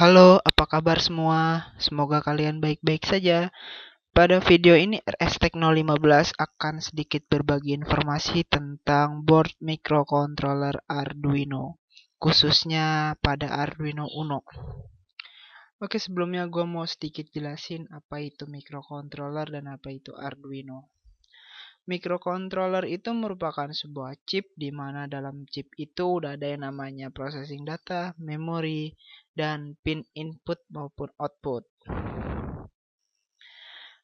Halo, apa kabar semua? Semoga kalian baik-baik saja. Pada video ini RS Tekno 15 akan sedikit berbagi informasi tentang board microcontroller Arduino, khususnya pada Arduino Uno. Oke, sebelumnya gue mau sedikit jelasin apa itu microcontroller dan apa itu Arduino. Microcontroller itu merupakan sebuah chip di mana dalam chip itu udah ada yang namanya processing data, memori, dan pin input maupun output.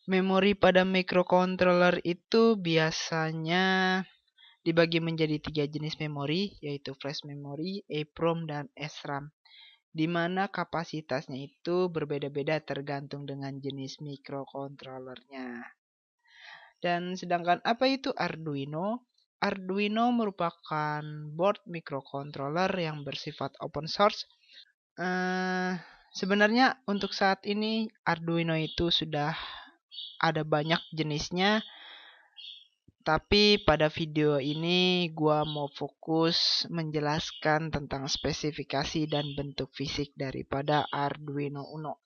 Memori pada microcontroller itu biasanya dibagi menjadi 3 jenis memori, yaitu flash memory, EEPROM, dan SRAM, di mana kapasitasnya itu berbeda-beda tergantung dengan jenis microcontrollernya. Dan sedangkan apa itu Arduino? Arduino merupakan board microcontroller yang bersifat open source. Sebenarnya untuk saat ini Arduino itu sudah ada banyak jenisnya, tapi pada video ini gua mau fokus menjelaskan tentang spesifikasi dan bentuk fisik daripada Arduino Uno.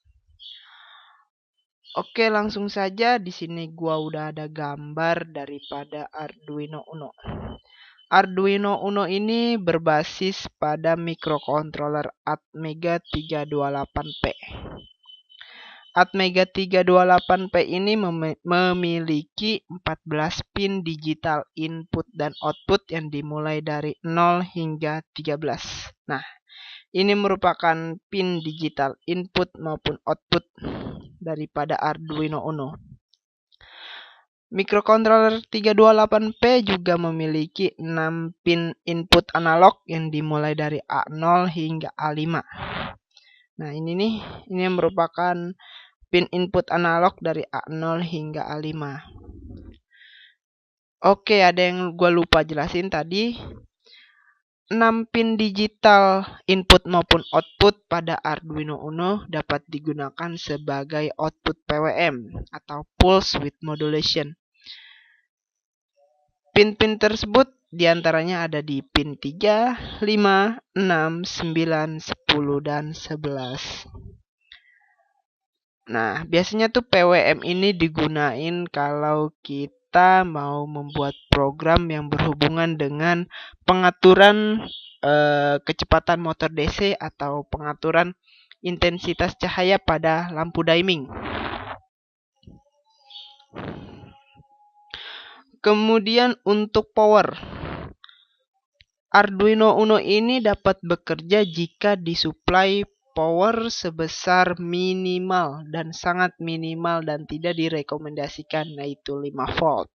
Oke, langsung saja. Di sini gua udah ada gambar daripada Arduino Uno. Arduino Uno ini berbasis pada microcontroller Atmega 328P. Atmega 328P ini memiliki 14 pin digital input dan output yang dimulai dari 0 hingga 13. Nah, ini merupakan pin digital input maupun output daripada Arduino Uno. Microcontroller 328P juga memiliki 6 pin input analog yang dimulai dari A0 hingga A5. Nah, ini merupakan pin input analog dari A0 hingga A5. Oke, ada yang gue lupa jelasin tadi. 6 pin digital input maupun output pada Arduino Uno dapat digunakan sebagai output PWM atau Pulse Width Modulation. Pin-pin tersebut diantaranya ada di pin 3, 5, 6, 9, 10, dan 11. Nah, biasanya tuh PWM ini digunain kalau kita mau membuat program yang berhubungan dengan pengaturan kecepatan motor DC atau pengaturan intensitas cahaya pada lampu dimming. Kemudian untuk power, Arduino Uno ini dapat bekerja jika disuplai power sebesar minimal dan sangat minimal dan tidak direkomendasikan, yaitu 5 volt.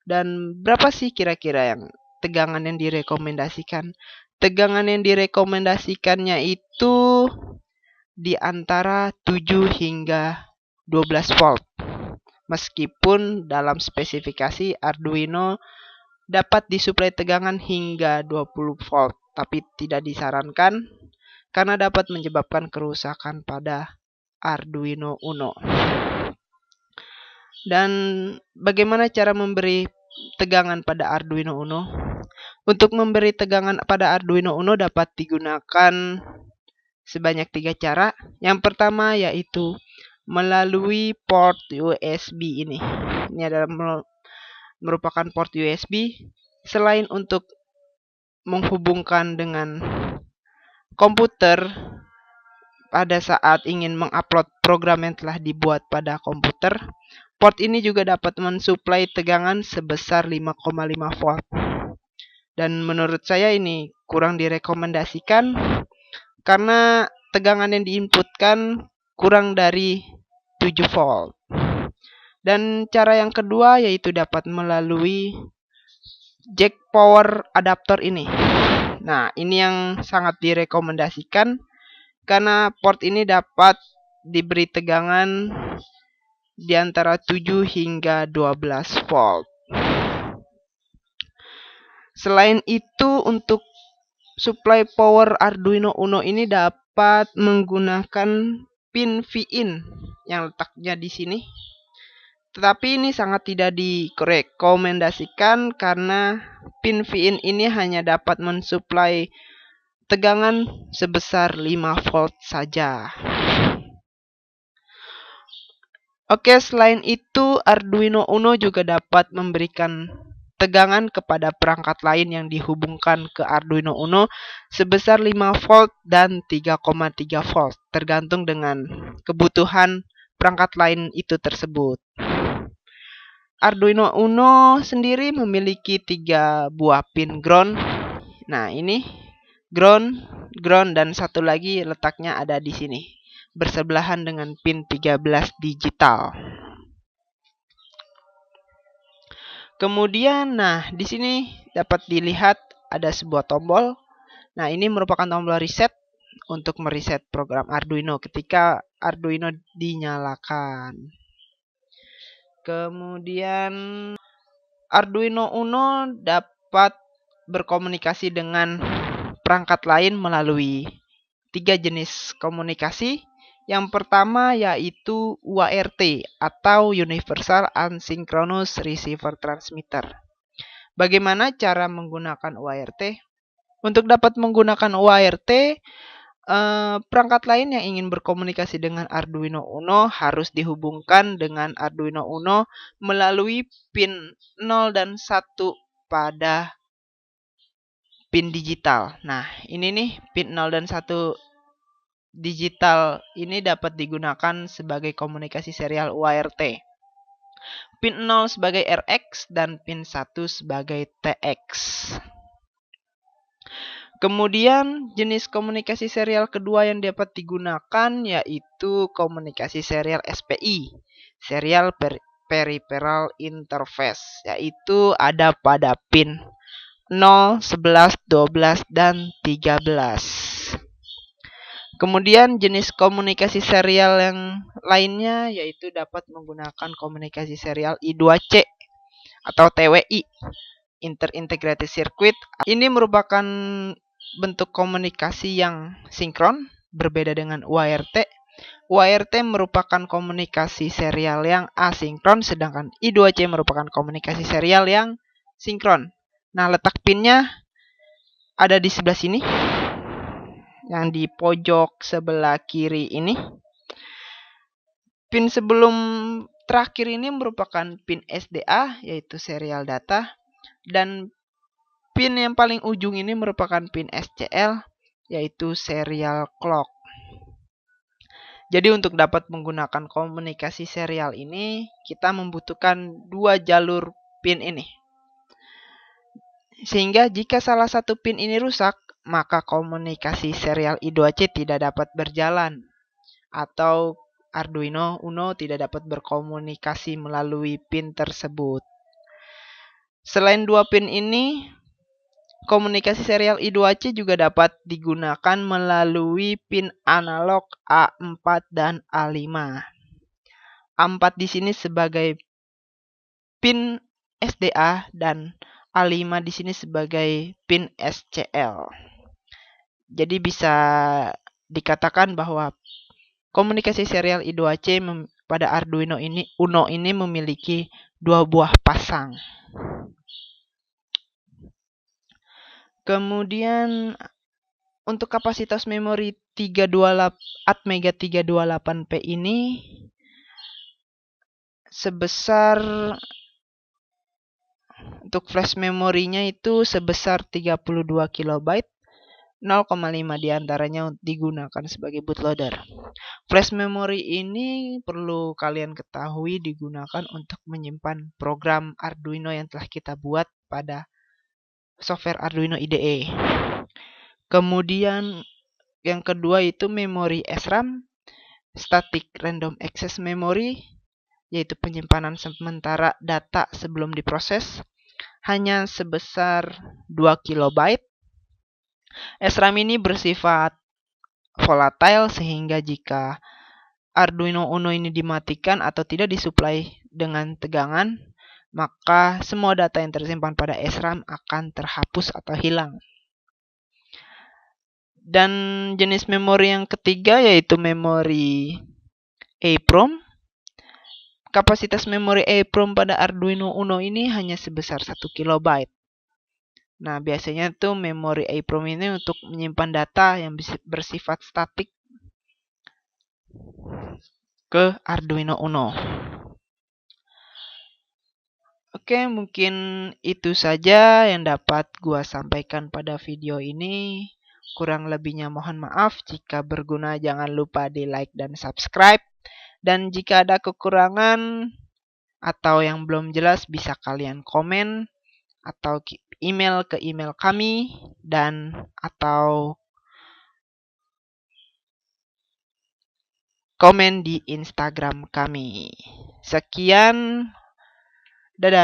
Dan berapa sih kira-kira yang tegangan yang direkomendasikan? Tegangan yang direkomendasikannya itu di antara 7 hingga 12 volt. Meskipun dalam spesifikasi Arduino dapat disuplai tegangan hingga 20 volt, tapi tidak disarankan karena dapat menyebabkan kerusakan pada Arduino Uno. Dan bagaimana cara memberi tegangan pada Arduino Uno? Untuk memberi tegangan pada Arduino Uno dapat digunakan sebanyak 3 cara. Yang pertama yaitu melalui port USB ini. Ini adalah merupakan port USB. Selain untuk menghubungkan dengan komputer pada saat ingin mengupload program yang telah dibuat pada komputer, port ini juga dapat mensuplai tegangan sebesar 5,5 volt. Dan menurut saya ini kurang direkomendasikan karena tegangan yang diinputkan kurang dari 7 volt. Dan cara yang kedua yaitu dapat melalui jack power adapter ini. Nah, ini yang sangat direkomendasikan karena port ini dapat diberi tegangan di antara 7 hingga 12 volt. Selain itu, untuk supply power Arduino Uno ini dapat menggunakan pin VIN yang letaknya di sini. Tetapi ini sangat tidak direkomendasikan karena pin VIN ini hanya dapat mensuplai tegangan sebesar 5 volt saja. Oke, selain itu Arduino Uno juga dapat memberikan tegangan kepada perangkat lain yang dihubungkan ke Arduino Uno sebesar 5 volt dan 3,3 volt, tergantung dengan kebutuhan perangkat lain itu tersebut. Arduino Uno sendiri memiliki 3 buah pin ground. Nah, ini ground, dan satu lagi letaknya ada di sini, bersebelahan dengan pin 13 digital. Kemudian, nah, di sini dapat dilihat ada sebuah tombol. Nah, ini merupakan tombol reset untuk mereset program Arduino ketika Arduino dinyalakan. Kemudian, Arduino Uno dapat berkomunikasi dengan perangkat lain melalui 3 jenis komunikasi. Yang pertama yaitu UART atau Universal Asynchronous Receiver Transmitter. Bagaimana cara menggunakan UART? Untuk dapat menggunakan UART, perangkat lain yang ingin berkomunikasi dengan Arduino Uno harus dihubungkan dengan Arduino Uno melalui pin 0 dan 1 pada pin digital. Nah, ini nih pin 0 dan 1 digital ini dapat digunakan sebagai komunikasi serial UART. Pin 0 sebagai RX dan pin 1 sebagai TX. Kemudian jenis komunikasi serial kedua yang dapat digunakan yaitu komunikasi serial SPI, Serial Peripheral Interface, yaitu ada pada pin 0, 11, 12, dan 13. Kemudian jenis komunikasi serial yang lainnya yaitu dapat menggunakan komunikasi serial I2C atau TWI, Inter-Integrated Circuit. Ini merupakan bentuk komunikasi yang sinkron, berbeda dengan UART. UART merupakan komunikasi serial yang asinkron, sedangkan I2C merupakan komunikasi serial yang sinkron. Nah, letak pinnya ada di sebelah sini, yang di pojok sebelah kiri ini. Pin sebelum terakhir ini merupakan pin SDA, yaitu serial data, dan pin yang paling ujung ini merupakan pin SCL, yaitu serial clock. Jadi untuk dapat menggunakan komunikasi serial ini, kita membutuhkan 2 jalur pin ini. Sehingga jika salah satu pin ini rusak, maka komunikasi serial I2C tidak dapat berjalan, atau Arduino Uno tidak dapat berkomunikasi melalui pin tersebut. Selain 2 pin ini, komunikasi serial I2C juga dapat digunakan melalui pin analog A4 dan A5. A4 di sini sebagai pin SDA dan A5 di sini sebagai pin SCL. Jadi bisa dikatakan bahwa komunikasi serial I2C pada Arduino Uno ini memiliki 2 buah pasang. Kemudian untuk kapasitas memori Atmega 328P ini sebesar, untuk flash memorinya itu sebesar 32 KB, 0,5 diantaranya digunakan sebagai bootloader. Flash memory ini perlu kalian ketahui digunakan untuk menyimpan program Arduino yang telah kita buat pada software Arduino IDE. Kemudian yang kedua itu memori SRAM, Static Random Access Memory, yaitu penyimpanan sementara data sebelum diproses, hanya sebesar 2 KB. SRAM ini bersifat volatile sehingga jika Arduino Uno ini dimatikan atau tidak disuplai dengan tegangan, maka semua data yang tersimpan pada SRAM akan terhapus atau hilang. Dan jenis memori yang ketiga yaitu memori EEPROM. Kapasitas memori EEPROM pada Arduino Uno ini hanya sebesar 1 KB. Nah, biasanya tuh memori EEPROM ini untuk menyimpan data yang bersifat statik ke Arduino Uno. Oke, mungkin itu saja yang dapat gua sampaikan pada video ini. Kurang lebihnya mohon maaf. Jika berguna jangan lupa di like dan subscribe. Dan jika ada kekurangan atau yang belum jelas bisa kalian komen atau email ke email kami dan atau komen di Instagram kami. Sekian, dadah.